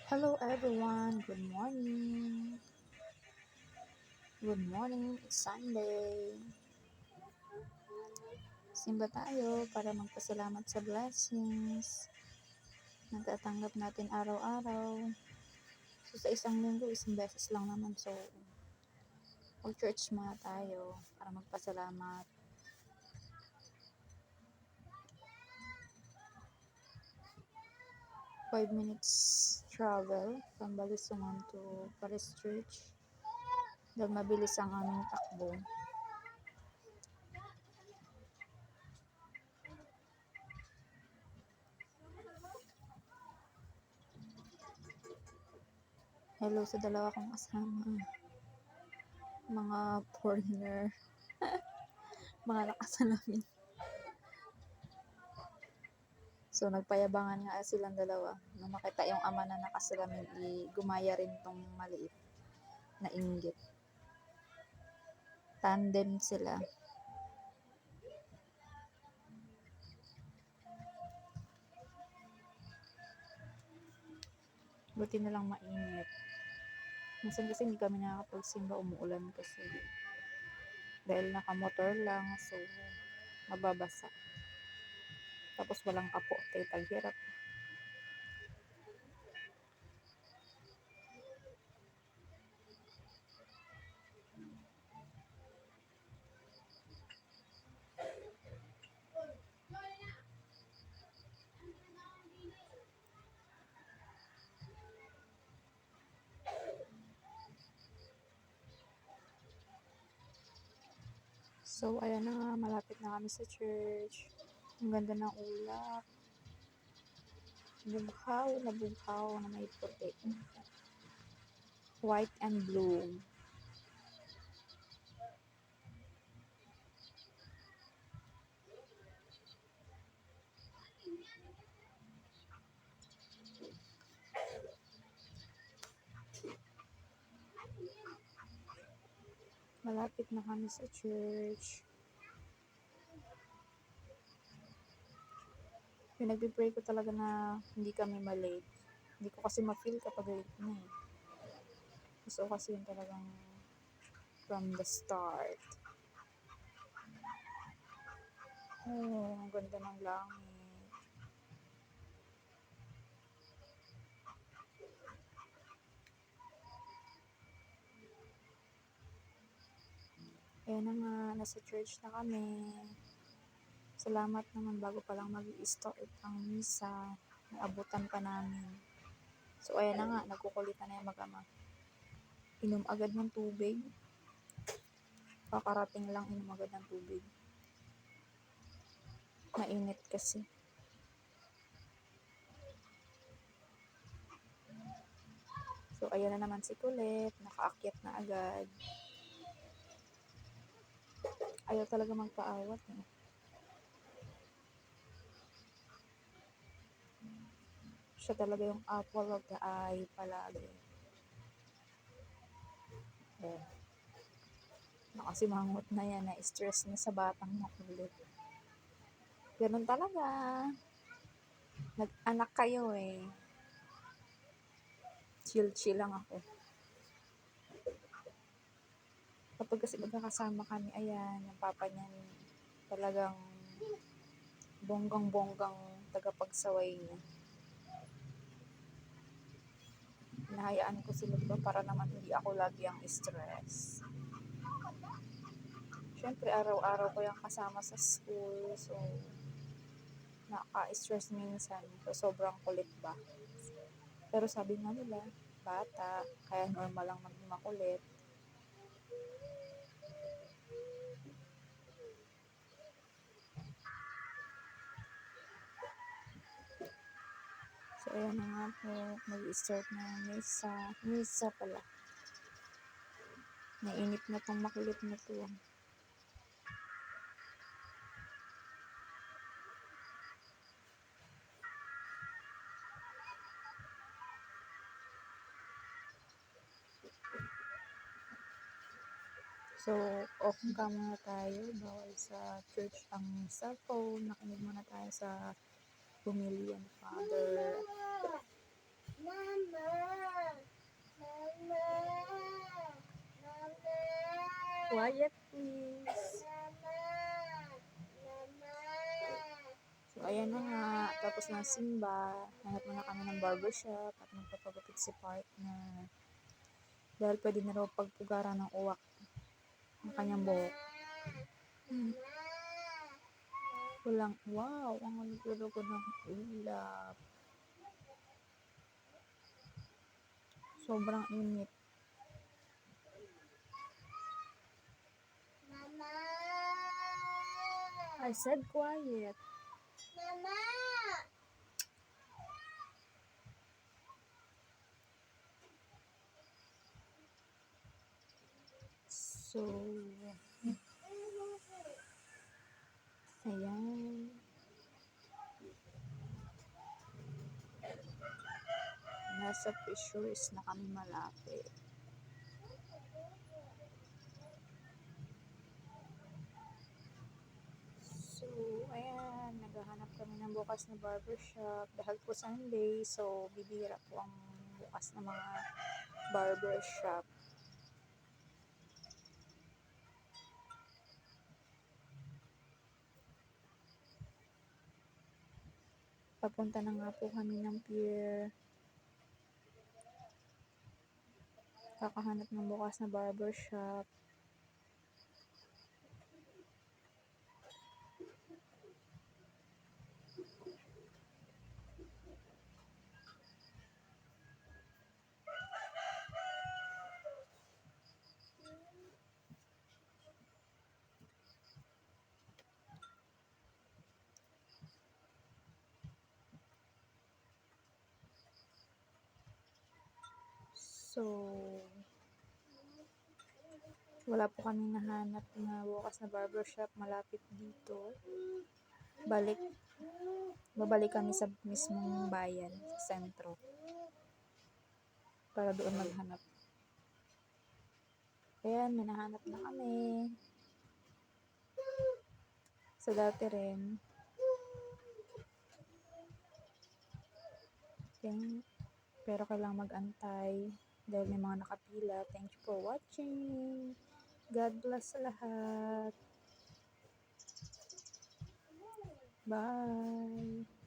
Hello everyone, good morning. Good morning, it's Sunday. Simba tayo para magpasalamat sa blessings na natatanggap natin araw-araw. So sa isang linggo, isang beses lang naman. So, mag-church muna tayo para magpasalamat. Five minutes travel from Balisungan to Paris Church. Dahil mabilis ang aming takbo. Hello sa dalawa kong kasama. Mga foreigner. Mga nakasalamin. So, nagpayabangan nga silang dalawa. Nung makita yung ama na nakasalamin, gumaya rin tong maliit na inggit. Tandem sila. Buti na lang mainit. Minsan kasi hindi kami nakakapagsimba, umuulan kasi. Dahil nakamotor lang, so mababasa. Tapos walang kapote, taghirap. So, ayan na nga, malapit na kami sa church. Ang ganda ng ulap. Bughaw na may puti. White and blue. Malapit na kami sa church. Pinag-pray ko talaga na hindi kami malate. Hindi ko kasi ma-feel kapag late na eh. Gusto ko kasi yun talagang from the start. Oh, ang ganda ng langit. Ayan na nga, nasa church na kami. Salamat naman bago pa lang mag-i-start ang misa. Naabutan pa namin. So ayan na nga, nagkukulitan na yung mag-ama. Inom agad ng tubig. Kakarating lang, inom agad ng tubig. Mainit kasi. So ayan na naman si Kulit. Nakaakyat na agad. Ayaw talaga magpaawat eh. Siya talaga yung apple of the eye palagi. Eh. Nakasimangot na yan, na-stress na sa batang makulit. Ganun talaga. Nag-anak kayo eh. Chill-chill lang ako. Kapag kasi magkakasama kami, ayan, yung papa niyan, talagang bonggang-bonggang tagapagsaway niya. Hinahayaan ko sila ba para naman hindi ako lagi ang stress. Siyempre, araw-araw ko yung kasama sa school, so nakaka-stress minsan. So, sobrang kulit ba. Pero sabi nga nila, bata, kaya normal lang maging makulit. So, ayan na nga po, mag-start na yung misa. Misa pala. Nainip na tong makulit na to. So, off cam muna tayo. Bawal sa church ang cellphone. Nakinig muna tayo sa pumilya ni Father. Quiet, please. So, ayan na nga. Tapos ng simba. Hanap muna kami ng barbershop at magpapagupit si partner. Dahil pwede na raw pagpugara ng uwak ang kanyang buhok. Walang, wow, ang naglulugo ng ulap. Sobrang init. Mama! I said quiet. Mama! So, ayan. Nasa Fisheries na kami malapit. So, ayan. Naghahanap kami ng bukas na barbershop. Dahil po Sunday, so bibihira po ang bukas na mga barbershop. Papunta na nga po kami ng pier. Kakahanap ng bukas na barbershop. So, wala po kami nahanap na bukas na barbershop malapit dito. Babalik kami sa mismong bayan, sa sentro. Para doon maghanap. Ayan, may nahanap na kami. Sa dati rin. Ayan. Pero kailangang mag-antay dahil may mga nakapila. Thank you for watching. God bless sa lahat. Bye!